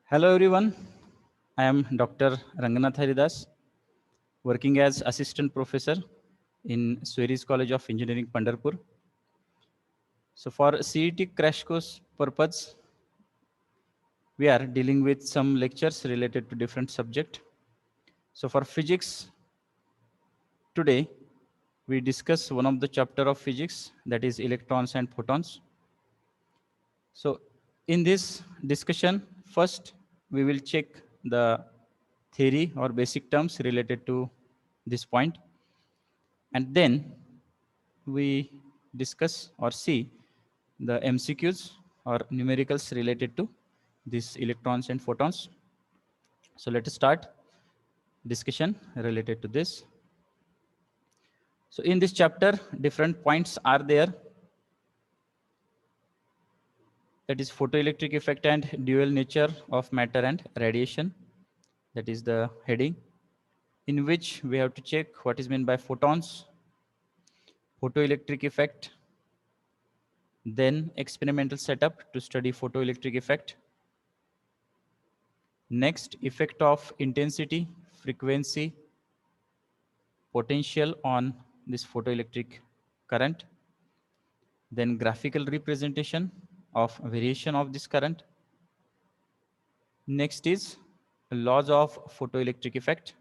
Hello everyone, I am Dr. Ranganath Haridas, working as Assistant Professor in Sweris College of Engineering, Pandharpur. So for CET crash course purpose, we are dealing with some lectures related to different subject. So for physics, today we discuss one of the chapter of physics, that is electrons and photons. So in this discussion, first we will check the theory or basic terms related to this point, and then we discuss or see the MCQs or numericals related to these electrons and photons. So let us start discussion related to this. So in this chapter, different points are there, that is photoelectric effect and dual nature of matter and radiation. That is the heading, in which we have to check what is meant by photons, photoelectric effect, then experimental setup to study photoelectric effect. Next, effect of intensity, frequency, potential on this photoelectric current. Then graphical representation of variation of this current. Next is laws of photoelectric effect.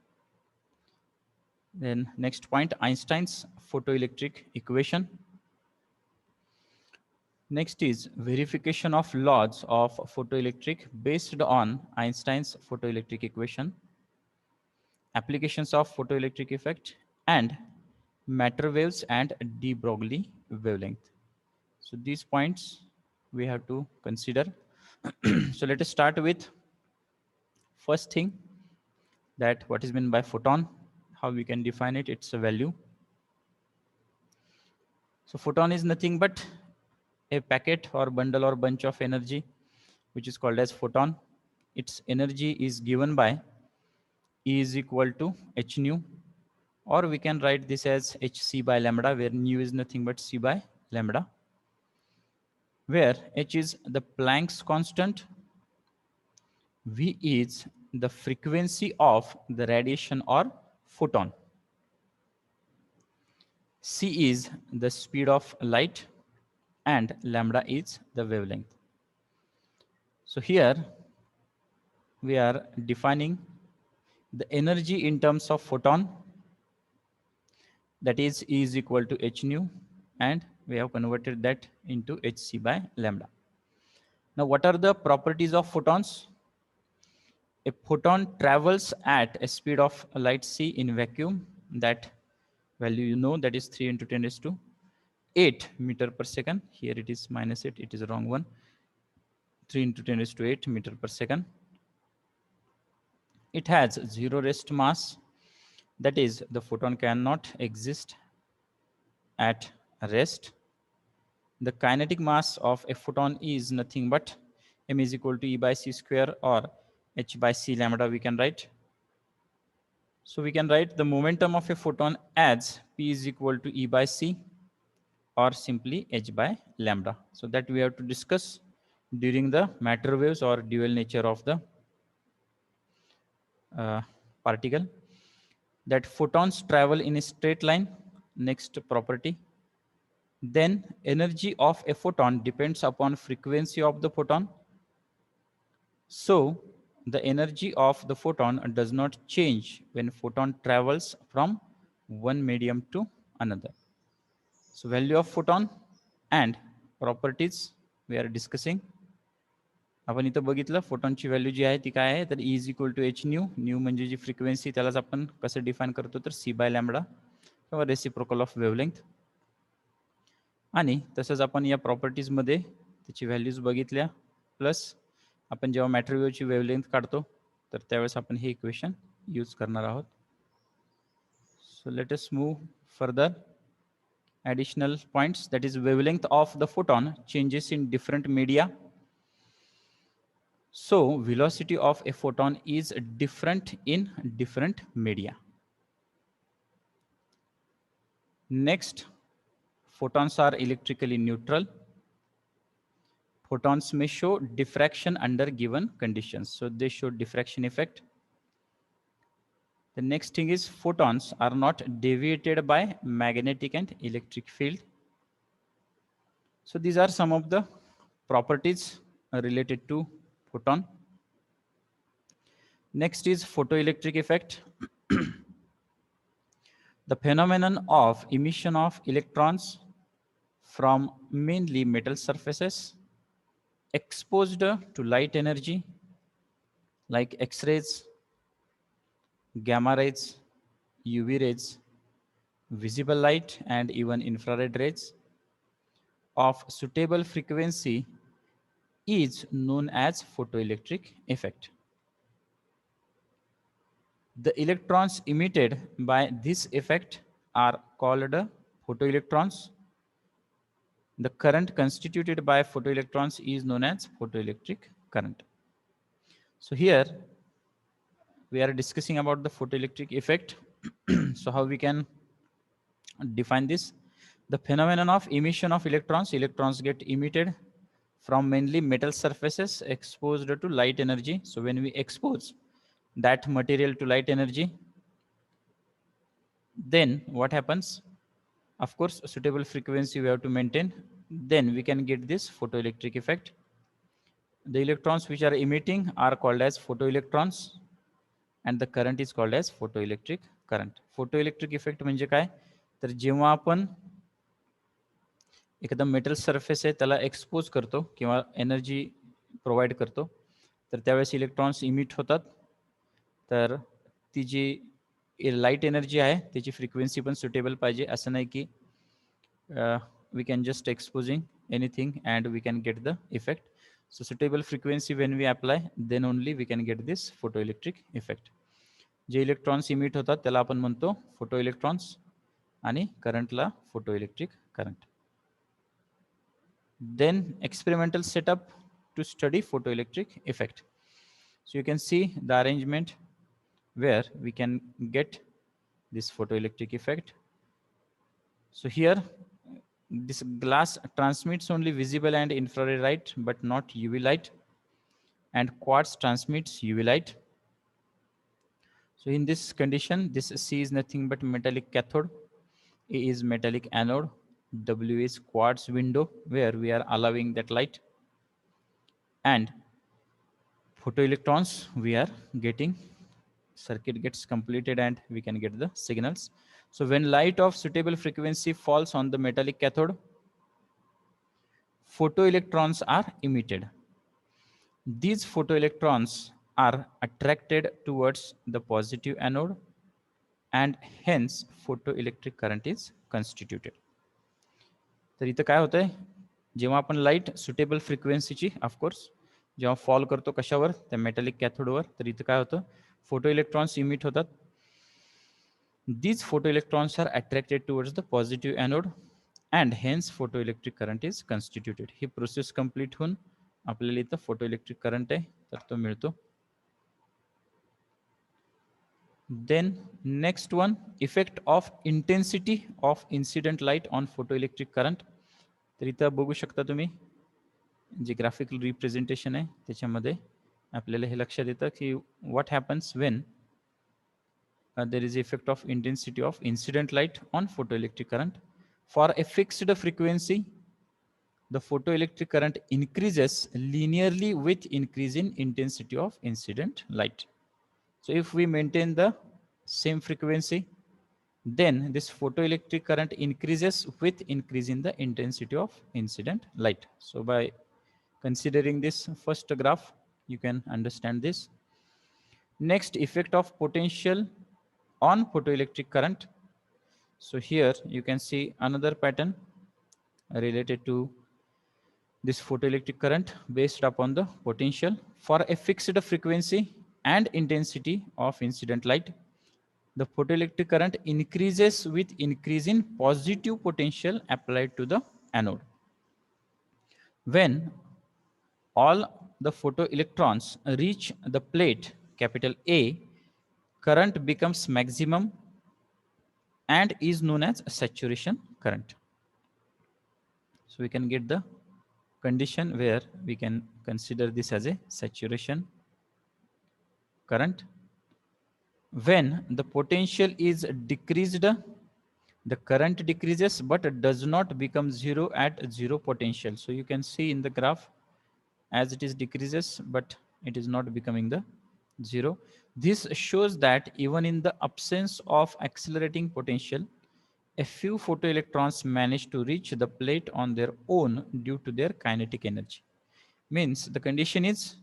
Then next point, Einstein's photoelectric equation. Next is verification of laws of photoelectric based on Einstein's photoelectric equation, applications of photoelectric effect, and matter waves and de Broglie wavelength. So these points we have to consider. So let us start with first thing, that what is meant by photon, how we can define it, its a value. So photon is nothing but a packet or bundle or bunch of energy which is called as photon. Its energy is given by E is equal to h nu, or we can write this as hc by lambda, where nu is nothing but c by lambda, where h is the Planck's constant, v is the frequency of the radiation or photon, c is the speed of light, and lambda is the wavelength. So here we are defining the energy in terms of photon, that is E is equal to h nu, and we have converted that into hc by lambda. Now what are the properties of photons? A photon travels at a speed of light c in vacuum. That value you know, that is 3 into 10 raised to 8 meter per second. Here it is minus 8, it is a wrong one. 3 into 10 raised to 8 meter per second. It has zero rest mass, that is the photon cannot exist at rest. The kinetic mass of a photon is nothing but m is equal to E by c square, or h by c lambda we can write. So we can write the momentum of a photon as p is equal to E by c, or simply h by lambda. So that we have to discuss during the matter waves or dual nature of the uh, particle. That photons travel in a straight line. Next property. Then energy of a photon depends upon frequency of the photon. So the energy of the photon does not change when photon travels from one medium to another. So value of photon and properties we are discussing. आपण इथं बघितलं फोटॉनची value जी आहे ती काय आहे, तर E is equal to H nu. Nu म्हणजे जी फ्रिक्वेन्सी, त्यालाच आपण कसं डिफाईन करतो, तर सी बाय लॅम्बडा किंवा रेसिप्रोकल ऑफ वेवलेंथ. आणि तसंच आपण या प्रॉपर्टीजमध्ये त्याची व्हॅल्यूज बघितल्या, प्लस आपण जेव्हा मॅटर वेव्हची वेवलेंथ काढतो तर त्यावेळेस आपण हे इक्वेशन यूज करणार आहोत. So let us move further. Additional points, that is wavelength of the photon changes in different media. So velocity of a photon is different in different media. Next, photons are electrically neutral. Photons may show diffraction under given conditions. So they show diffraction effect. The next thing is photons are not deviated by magnetic and electric field. So these are some of the properties related to photon. Next is photoelectric effect. The phenomenon of emission of electrons from mainly metal surfaces exposed to light energy like X-rays, gamma rays, UV rays, visible light, and even infrared rays of suitable frequency is known as photoelectric effect. The electrons emitted by this effect are called photoelectrons. The current constituted by photoelectrons is known as photoelectric current. So here we are discussing about the photoelectric effect. So how we can define this? The phenomenon of emission of electrons. Electrons get emitted from mainly metal surfaces exposed to light energy. So when we expose that material to light energy, then what happens? Of course, a suitable frequency we have to maintain. Then we can get this photoelectric effect. The electrons which are emitting are called as photoelectrons, and the current is called as photoelectric current. Photoelectric effect म्हणजे काय? तर जेव्हा आपण एखादा metal surface आहे त्याला expose करतो किंवा एनर्जी प्रोव्हाइड करतो, तर त्यावेळेस इलेक्ट्रॉन्स इमिट होतात. तर ती जी लाईट एनर्जी आहे त्याची फ्रिक्वेन्सी पण सुटेबल पाहिजे. असं नाही की we can just exposing anything and we can get the effect. So suitable frequency when we apply, then only we can get this photoelectric effect. जे इलेक्ट्रॉन्स इमिट होतात त्याला आपण म्हणतो फोटो इलेक्ट्रॉन्स आणि करंटला photoelectric current. Then experimental setup to study photoelectric effect. So you can see the arrangement where we can get this photoelectric effect. So here this glass transmits only visible and infrared light but not UV light, and quartz transmits UV light. So in this condition, this C is nothing but metallic cathode, A is metallic anode, W is quartz window where we are allowing that light, and photoelectrons we are getting. Circuit gets completed and we can get the signals. So when light of suitable frequency falls on the metallic cathode, photoelectrons are emitted. These photoelectrons are attracted towards the positive anode and hence photoelectric current is constituted. तर इथं काय होतंय, जेव्हा आपण light suitable फ्रिक्वेन्सीची of course जेव्हा fall करतो कशावर, त्या मेटॅलिक कॅथोडवर, तर इथं काय होतं, फोटो इलेक्ट्रॉन्स इमिट होतात. These photoelectrons are attracted towards the positive anode and hence photoelectric current is constituted. He process complete होऊन आपल्याला इथं फोटोइलेक्ट्रिक करंट आहे तर तो मिळतो. Then next one, effect of intensity of incident light on photoelectric current. तर इथं बघू शकता तुम्ही जे ग्राफिकल रिप्रेझेंटेशन आहे त्याच्यामध्ये आपल्याला हे लक्षात येतं की what happens when there is effect of intensity of incident light on photoelectric current. For a fixed frequency, the photoelectric current increases linearly with increase in intensity of incident light. So if we maintain the same frequency, then this photoelectric current increases with increase in the intensity of incident light. So by considering this first graph, you can understand this. Next, effect of potential on photoelectric current. So here you can see another pattern related to this photoelectric current based upon the potential. For a fixed frequency and intensity of incident light, the photoelectric current increases with increase in positive potential applied to the anode. When all the photoelectrons reach the plate capital A, current becomes maximum and is known as saturation current. So we can get the condition where we can consider this as a saturation current. When the potential is decreased, the current decreases but does not become zero at zero potential. So you can see in the graph, as it is decreases but it is not becoming the zero. This shows that even in the absence of accelerating potential, a few photoelectrons manage to reach the plate on their own due to their kinetic energy. Means the condition is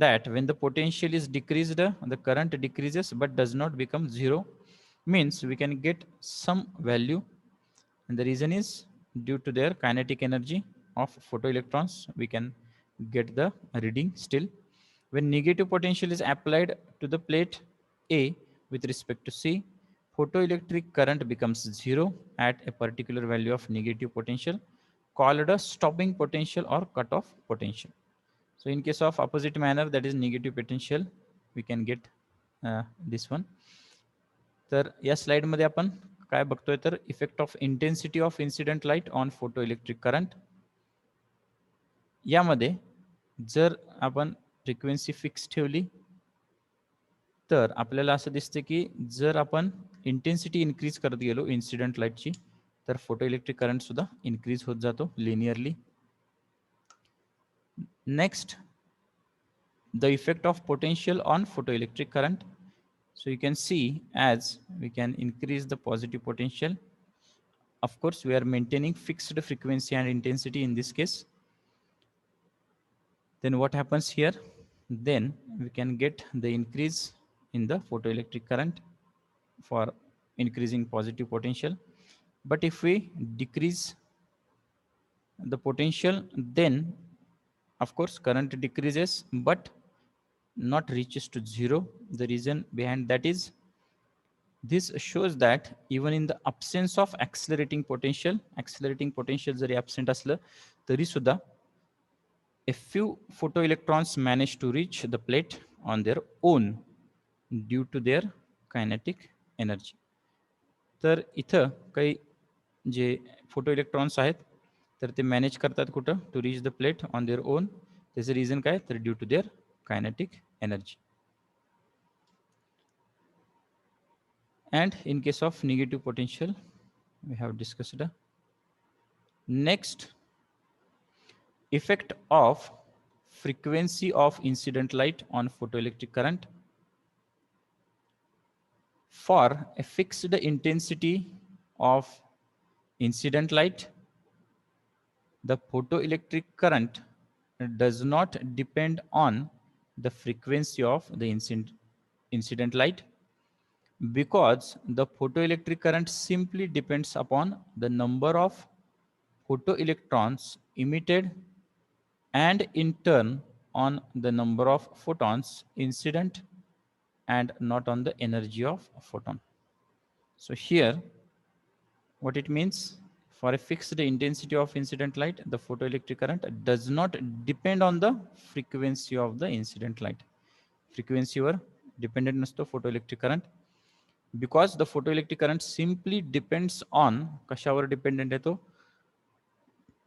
that when the potential is decreased, the current decreases but does not become zero. Means we can get some value, and the reason is due to their kinetic energy of photoelectrons, we can get the reading still. When negative potential is applied to the plate A with respect to C, photoelectric current becomes zero at a particular value of negative potential, called a stopping potential or cutoff potential. So in case of opposite manner, that is negative potential, we can get this one. तर या स्लाइडमध्ये आपण काय बघतोय तर effect of intensity of incident light on photo electric current. यामध्ये जर आपण फ्रिक्वेन्सी फिक्स ठेवली तर आपल्याला असं दिसतं की जर आपण इंटेन्सिटी इन्क्रीज करत गेलो इन्सिडेंट लाईटची, तर फोटो इलेक्ट्रिक करंट सुद्धा इन्क्रीज होत जातो linearly. Next, the effect of potential on photoelectric current. So you can see as we can increase the positive potential. Of course, we are maintaining fixed frequency and intensity in this case. Then what happens here? Then we can get the increase in the photoelectric current for increasing positive potential. But if we decrease the potential, then of course current decreases but not reaches to zero. The reason behind that is this shows that even in the absence of accelerating potential zari absent असलं तरी सुद्धा a few photoelectrons manage to reach the plate on their own due to their kinetic energy. तर इथं काही जे photo electrons आहेत तर ते manage करतात कुठं to reach the plate on their own. त्याचं रिझन काय तर due to their kinetic energy. And in case of negative potential, we have discussed. Next, effect of frequency of incident light on photoelectric current. For a fixed intensity of incident light, the photoelectric current does not depend on the frequency of the incident light, because the photoelectric current simply depends upon the number of photoelectrons emitted and in turn on the number of photons incident and not on the energy of photon. So here what it means, for a fixed intensity of incident light, the photoelectric current does not depend on the frequency of the incident light. Frequency were dependent नसतो photoelectric current, because the photoelectric current simply depends on कशावर dependent आहे तो,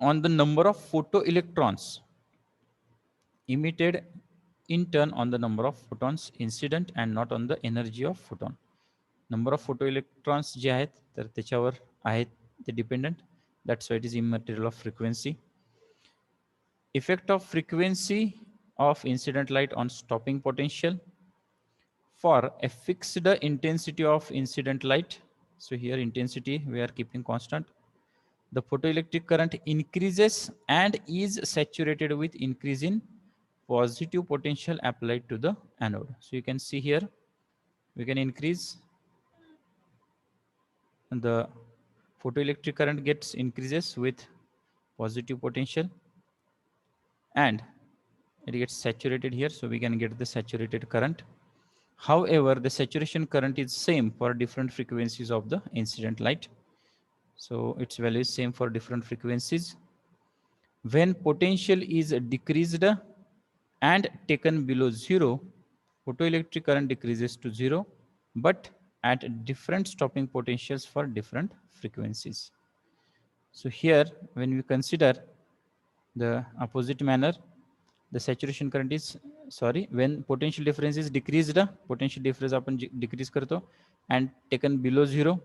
on the number of photoelectrons emitted in turn on the number of photons incident and not on the energy of photon. Number of photoelectrons जे आहेत तर त्याच्यावर आहेत ते dependent. That's why it is immaterial of frequency. Effect of frequency of incident light on stopping potential. For a fixed intensity of incident light, so here intensity we are keeping constant, the photoelectric current increases and is saturated with increase in positive potential applied to the anode. So you can see here we can increase the photoelectric current gets increases with positive potential and it gets saturated here, so we can get the saturated current. However, the saturation current is same for different frequencies of the incident light, so its value is same for different frequencies. When potential is decreased and taken below zero, photoelectric current decreases to zero, but at different stopping potentials for different frequencies. So here, when we consider The opposite manner, the saturation current is, sorry, when potential difference is decreased, potential difference आपण decrease करतो and taken below 0,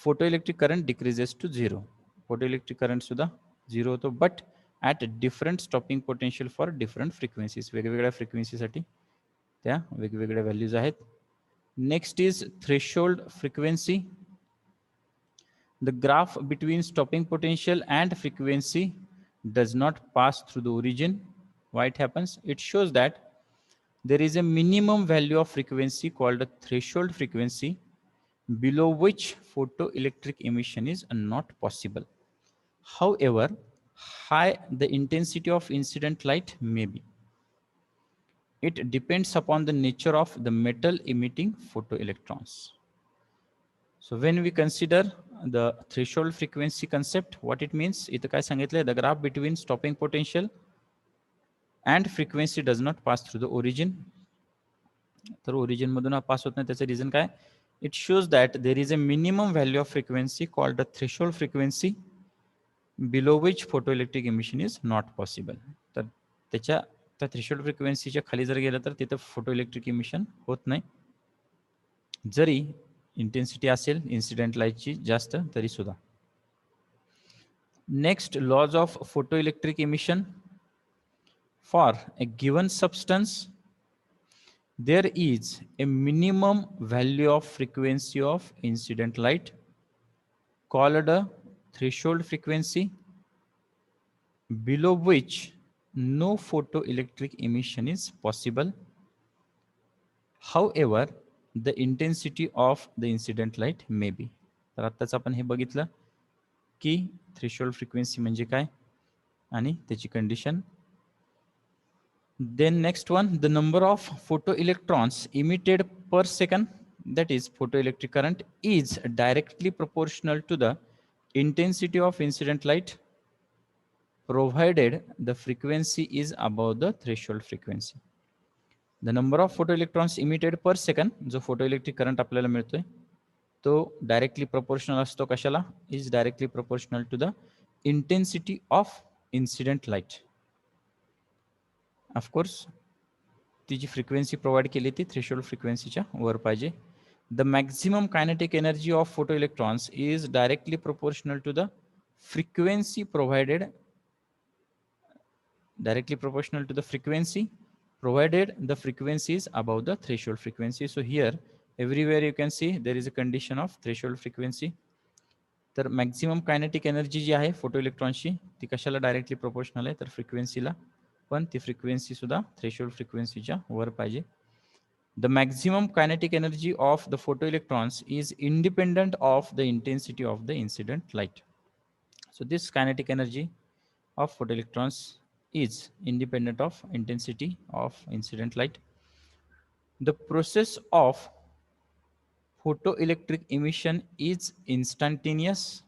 photoelectric current decreases to 0. Photoelectric current सुद्धा 0 होतो, but at different stopping potential for different frequencies. वेगवेगळ्या frequency साठी त्या वेगवेगळ्या values आहेत. Next is threshold frequency. The graph between stopping potential and frequency does not pass through the origin. Why it happens? It shows that there is a minimum value of frequency called a threshold frequency, below which photoelectric emission is not possible. However, high the intensity of incident light may be. It depends upon the nature of the metal emitting photoelectrons. So when we consider the threshold frequency concept, what it means, इथं काय सांगितलंय, the graph between stopping potential and frequency does not pass through the origin. तर origin मधून pass होत नाही, त्याचं reason काय? It shows that there is a minimum value of frequency called the threshold frequency, below which photoelectric emission is not possible. तर त्याच्या त्या threshold frequencyच्या खाली जर गेलं तर तिथं photoelectric emission होत नाही, जरी इंटेन्सिटी असेल इन्सिडेंट लाईटची जास्त तरी सुद्धा. Next, laws of photoelectric emission. For a given substance, there is a minimum value of frequency of incident light called a threshold frequency, below which no photoelectric emission is possible. However, the intensity of the incident light may be. तर आत्ताच आपण हे बघितलं की threshold frequency म्हणजे काय आणि त्याची condition. Then next one, the number of photoelectrons emitted per second, that is photoelectric current, is directly proportional to the intensity of incident light, provided the frequency is above the threshold frequency. The number of photoelectrons emitted per second, जो photoelectric current आपल्याला मिळतोय, तो directly proportional असतो कशाला? Is directly proportional to the intensity of incident light. Of course, ती जी frequency provide केली ती threshold frequency च्या वर पाहिजे. The maximum kinetic energy of photoelectrons is directly proportional to the frequency provided, directly proportional to the frequency, provided the frequency is above the threshold frequency. So here, everywhere you can see there is a condition of threshold frequency. तर maximum kinetic energy जी आहे फोटोइलेक्ट्रॉनची ती कशाला directly proportional आहे, तर फ्रिक्वेन्सीला, पण ती frequency सुद्धा threshold फ्रिक्वेन्सीच्या वर पाहिजे. The maximum kinetic energy of the photoelectrons is independent of the intensity of the incident light. So this kinetic energy of photoelectrons is independent of intensity of incident light. The process of photoelectric emission is instantaneous.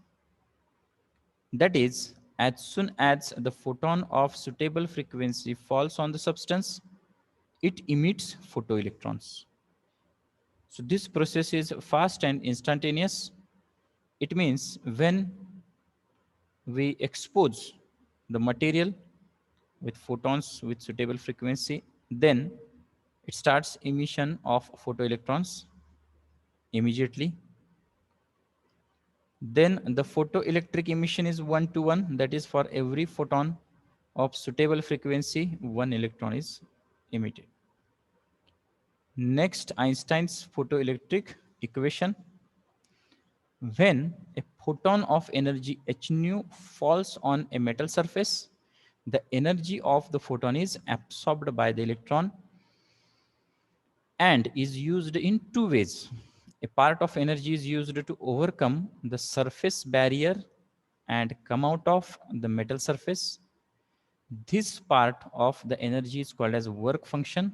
That is, as soon as the photon of suitable frequency falls on the substance, it emits photoelectrons. So this process is fast and instantaneous. It means when we expose the material with photons with suitable frequency, then it starts emission of photoelectrons immediately. Then the photoelectric emission is 1:1, that is for every photon of suitable frequency, one electron is emitted. Next, Einstein's photoelectric equation. When a photon of energy h nu falls on a metal surface, the energy of the photon is absorbed by the electron and is used in two ways. A part of energy is used to overcome the surface barrier and come out of the metal surface. This part of the energy is called as work function.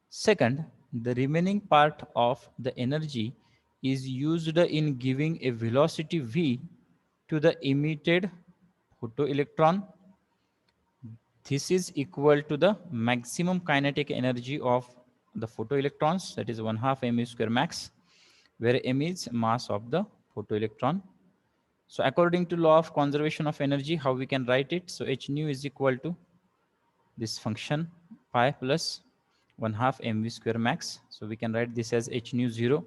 Second, the remaining part of the energy is used in giving a velocity v to the emitted photoelectron. This is equal to the maximum kinetic energy of the photoelectrons, that is 1/2 m² max, where m is mass of the photoelectron. So according to law of conservation of energy, how we can write it? So h nu is equal to this function pi plus 1 half mv square max. So we can write this as h nu 0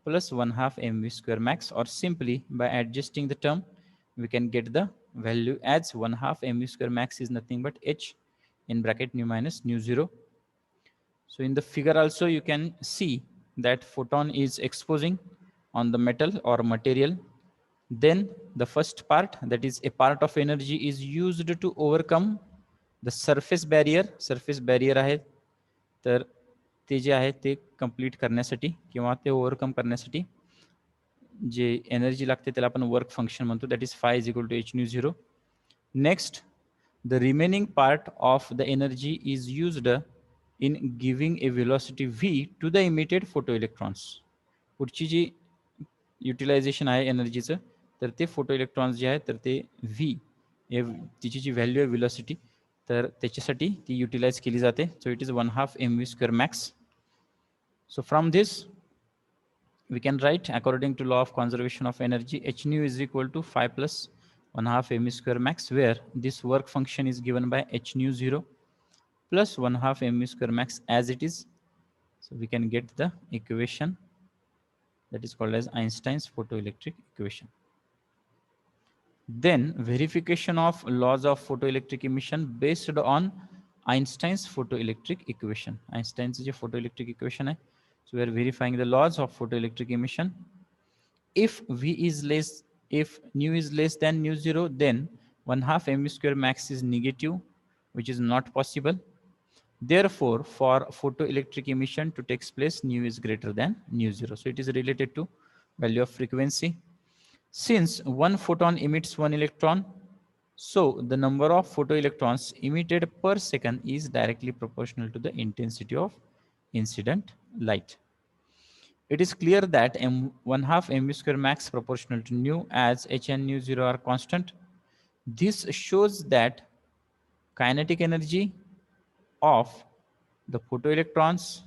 plus 1 half mv square max, or simply by adjusting the term, we can get the value as 1 half mv square max is nothing but h in bracket nu minus nu 0. So in the figure also you can see that photon is exposing on the metal or material. Then the first part, that is a part of energy, is used to overcome the surface barrier. Surface barrier आहे, तर ते जे आहे ते complete करण्यासाठी किंवा ते overcome करण्यासाठी जे energy लागते त्याला आपण वर्क फंक्शन म्हणतो, that is phi is equal to H nu zero. Next, the remaining part of the energy is used in giving a velocity v to the emitted photoelectrons. पुढची जी utilisation आहे एनर्जीचं, तर ते photo electrons जे आहेत तर ते V, तिची जी value आहे velocity, तर त्याच्यासाठी ती युटिलाइज केली जाते. So it is 1 half mv square max. So from this we can write, according to law of conservation of energy, h nu is equal to 5 plus 1 half mv square max, where this work function is given by h nu 0 plus 1 half mv square max as it is. So we can get the equation that is called as Einstein's photoelectric equation. Then verification of laws of photoelectric emission based on Einstein's photoelectric equation. Einstein's photoelectric equation hai. So we are verifying the laws of photoelectric emission. If v is less, if nu is less than nu 0, then 1 half mv square max is negative, which is not possible. Therefore, for photoelectric emission to take place, nu is greater than nu 0. So it is related to value of frequency. Since one photon emits one electron, so the number of photoelectrons emitted per second is directly proportional to the intensity of incident light. It is clear that 1 half mv square max proportional to nu, as h and nu 0 are constant. This shows that kinetic energy of the photoelectrons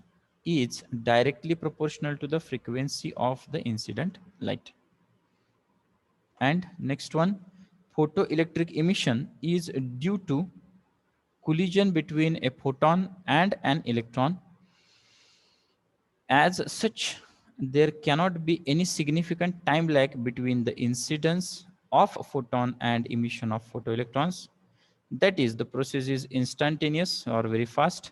is directly proportional to the frequency of the incident light. And next one, photoelectric emission is due to collision between a photon and an electron. As such, there cannot be any significant time lag between the incidence of a photon and emission of photoelectrons. That is, the process is instantaneous or very fast.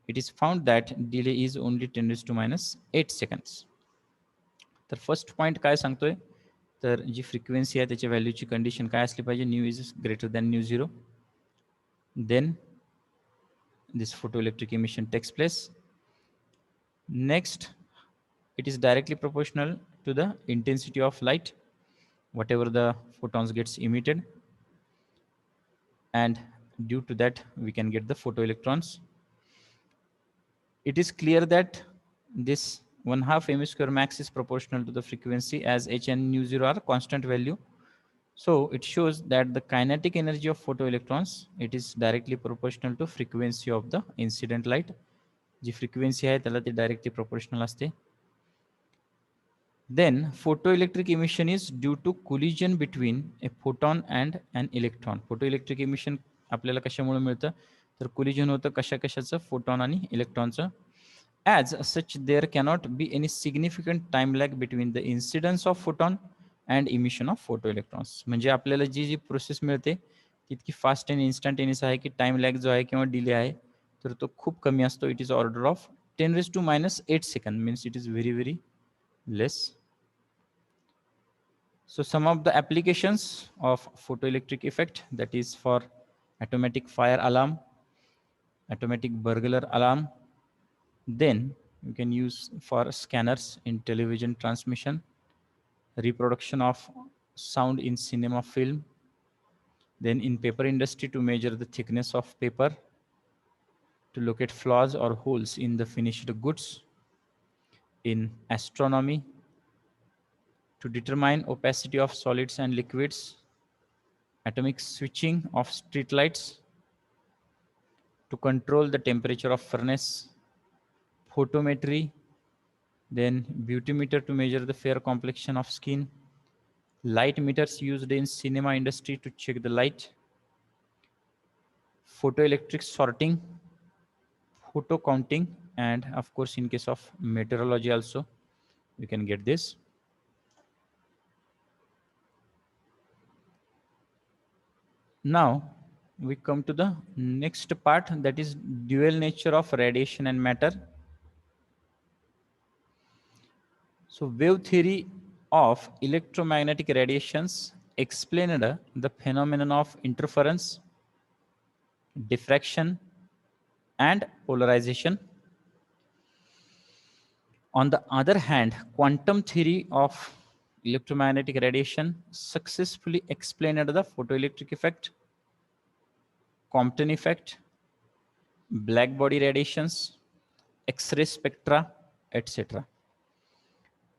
It is found that delay is only 10 raised to minus 8 seconds. तर first point काय सांगतोय, तर जी frequency आहे त्याच्या व्हॅल्यूची condition काय असली पाहिजे, nu is greater than nu 0. Then this photoelectric emission takes place. Next, it is directly proportional to the intensity of light, whatever the photons gets emitted, and due to that we can get the photoelectrons. It is clear that this 1 half mv square max is proportional to the frequency, as h and nu 0 are constant value. So it shows that the kinetic energy of photoelectrons, it is directly proportional to frequency of the incident light. जी frequency आहे त्याला ते directly proportional असते. Then photoelectric emission is due to collision between a photon and an electron. Photoelectric emission आपल्याला कशामुळे मिळतं, तर collision होतं कशाचं, photon आणि electronचं. As such, there cannot be any significant time lag between the incidence of photon and emission of photoelectrons. म्हणजे आपल्याला जी process मिळते तितकी फास्ट आणि इन्स्टंटेनियस आहे की टाइम लॅग जो आहे किंवा डिले आहे तर तो खूप कमी असतो. It is order of 10 raised to minus 8 seconds, means it is very very less. So some of the applications of photoelectric effect, that is for automatic fire alarm, automatic burglar alarm. Then you can use for scanners in television transmission, reproduction of sound in cinema film, then in paper industry to measure the thickness of paper, to locate flaws or holes in the finished goods, in astronomy to determine opacity of solids and liquids, atomic switching of street lights to control the temperature of furnace, photometry, then beautymeter to measure the fair complexion of skin, light meters used in cinema industry to check the light, photoelectric sorting, photo counting, and of course in case of meteorology also you can get this. Now we come to the next part, that is dual nature of radiation and matter. So wave theory of electromagnetic radiations explained the phenomenon of interference, diffraction, and polarization. On the other hand, quantum theory of electromagnetic radiation successfully explained the photoelectric effect, Compton effect, black body radiations, X-ray spectra, etc.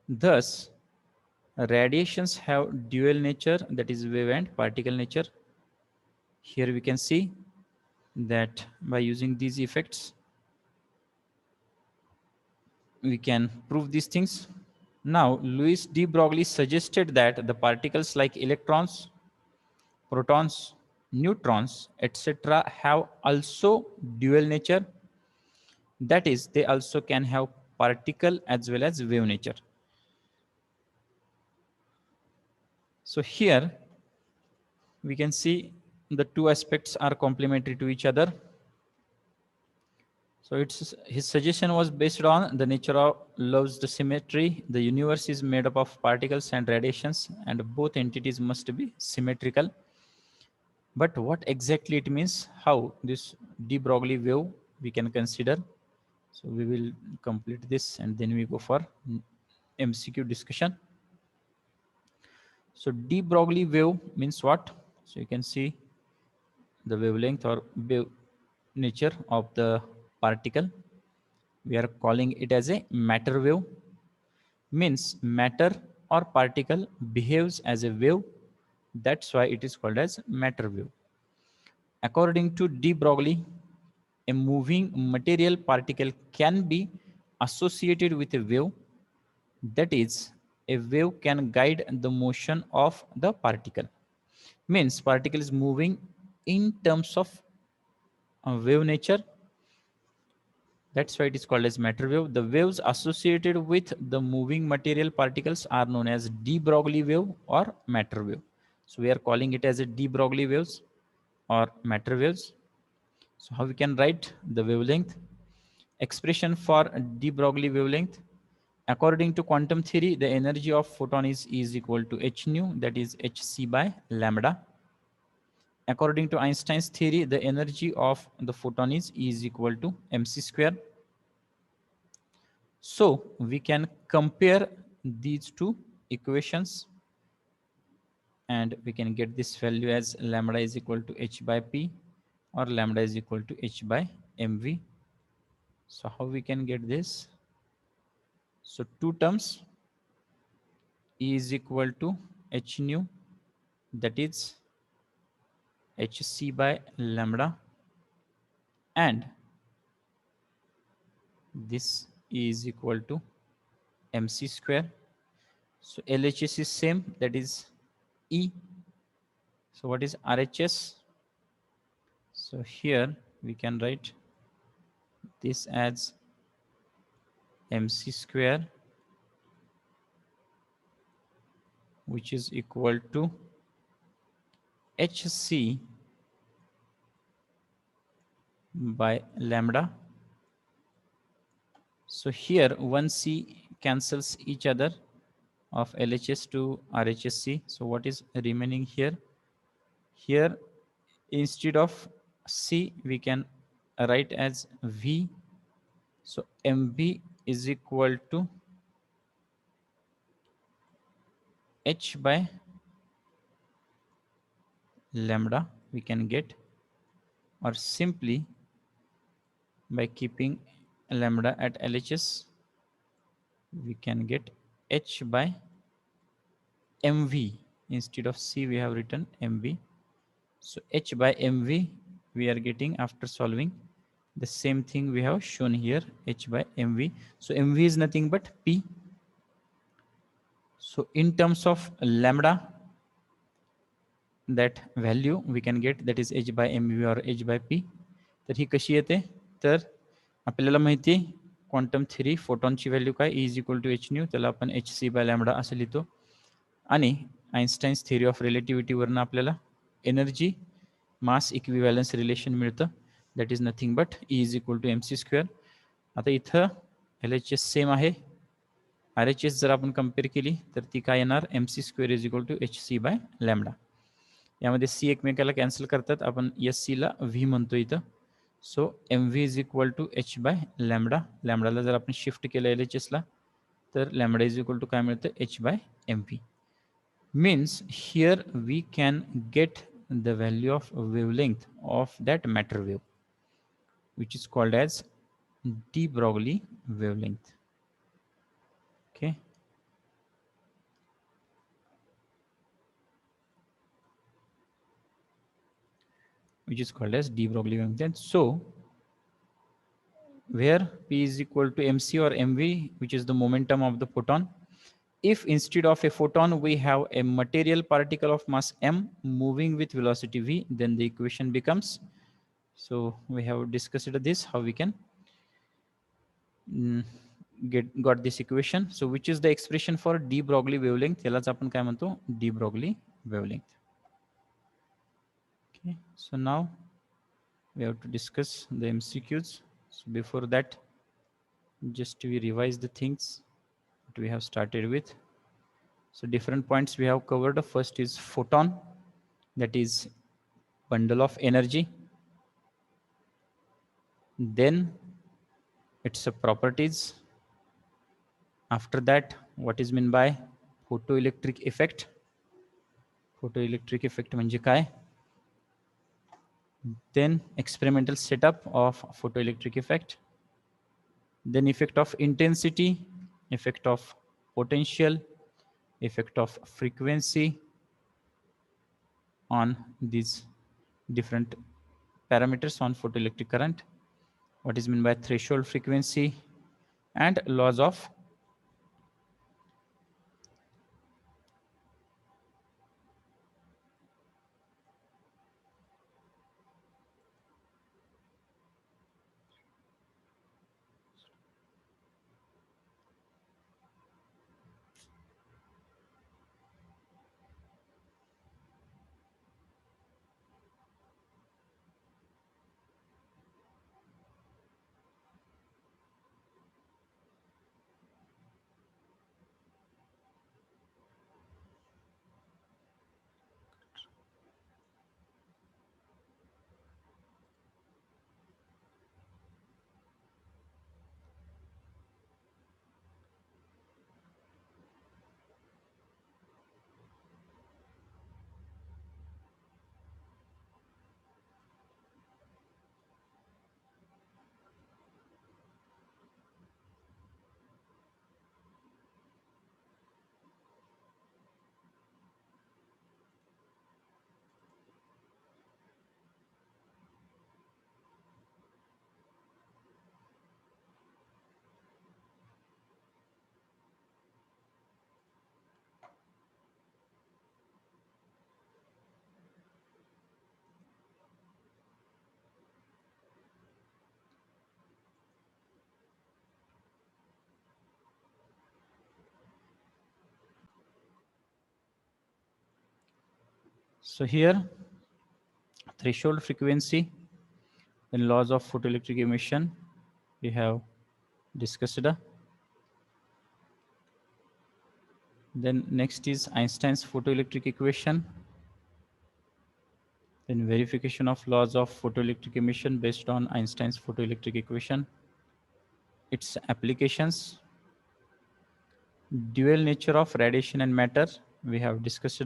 Thus, radiations have dual nature, that is wave and particle nature. Here we can see that by using these effects, we can prove these things. Now, Louis de Broglie suggested that the particles like electrons, protons, neutrons, etc. have also dual nature. That is, they also can have particle as well as wave nature. So here we can see the two aspects are complementary to each other. So his suggestion was based on the nature of loves the symmetry. The universe is made up of particles and radiations, and both entities must be symmetrical. But what exactly it means, how this de Broglie wave we can consider. So we will complete this and then we go for MCQ discussion. So de Broglie wave means what? So you can see the wavelength or wave nature of the particle. We are calling it as a matter wave. Means matter or particle behaves as a wave. That's why it is called as matter wave. According to de Broglie, a moving material particle can be associated with a wave. That is, a wave can guide the motion of the particle. Means particle is moving in terms of wave nature. That's why it is called as matter wave. The waves associated with the moving material particles are known as de Broglie wave or matter wave. So we are calling it as a de Broglie waves or matter waves. So how we can write the wavelength? Expression for de Broglie wavelength. According to quantum theory, the energy of photon is equal to h nu, that is hc by lambda. According to Einstein's theory, the energy of the photon is equal to mc square. So we can compare these two equations and we can get this value as lambda is equal to h by p or lambda is equal to h by mv. So how we can get this? So two terms, E is equal to h nu, that is hc by lambda, and this is equal to mc square. So LHS is same, that is E. So what is RHS? So here we can write this as mc square, which is equal to hc by lambda. So here 1c cancels each other of LHS to RHSC. So what is remaining here? Here instead of C we can write as V. So MV is equal to H by lambda we can get, or simply by keeping lambda at LHS we can get H by MV. Instead of C we have written MV. So H by MV we are getting after solving the same thing we have shown here, H by MV. So MV is nothing but P. So in terms of lambda, that value we can get, that is h by mv or h by p. तर ही कशी येते, तर आपल्याला माहिती आहे quantum three फोटॉनची value काय, E is equal to H nu, त्याला आपण एच सी बाय लॅमडा असं लिहितो. आणि आइन्स्टाईन्स थेरी ऑफ रिलेटिव्हिटीवरनं आपल्याला एनर्जी मास इक्विव्हॅलन्स रिलेशन मिळतं, that is nothing but E is equal to M C square. आता इथं एल एच एस सेम आहे, आर एच एस जर आपण कम्पेअर केली तर ती काय येणार, M C square is equal to H C by lambda. यामध्ये सी एकमेकाला कॅन्सल करतात, आपण एस सीला व्ही म्हणतो इथं. So M V is equal to H by lambda. लॅमडाला जर आपण शिफ्ट केलं एल एच एसला तर लॅमडा इज इक्वल टू काय मिळतं, H by M V. Means here we can get the value of wavelength of that matter wave, which is called as de Broglie wavelength. Okay. Which is called as de Broglie wavelength. So where P is equal to mc or mv, which is the momentum of the photon, if instead of a photon we have a material particle of mass m moving with velocity v, then the equation becomes, so we have discussed this how we can got this equation. So which is the expression for de Broglie wavelength, यालाच आपण काय म्हणतो, de Broglie wavelength. Okay, so now we have to discuss the MCQs. So before that, just we revise the things that we have started with. So different points we have covered. First is photon, that is bundle of energy. Then its properties. After that, what is meant by photoelectric effect. Photoelectric effect म्हणजे काय. Then experimental setup of photoelectric effect. Then effect of intensity, effect of potential, effect of frequency on these different parameters on photoelectric current. What is meant by threshold frequency and laws of so here threshold frequency, then laws of photoelectric emission we have discussed. Then next is Einstein's photoelectric equation. Then verification of laws of photoelectric emission based on Einstein's photoelectric equation. Its applications. Dual nature of radiation and matter we have discussed,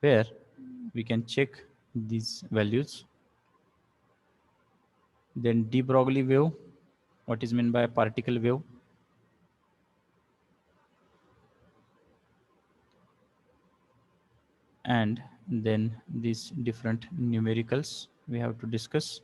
where we can check these values. Then de Broglie wave, what is meant by a particle wave. And then these different numericals we have to discuss.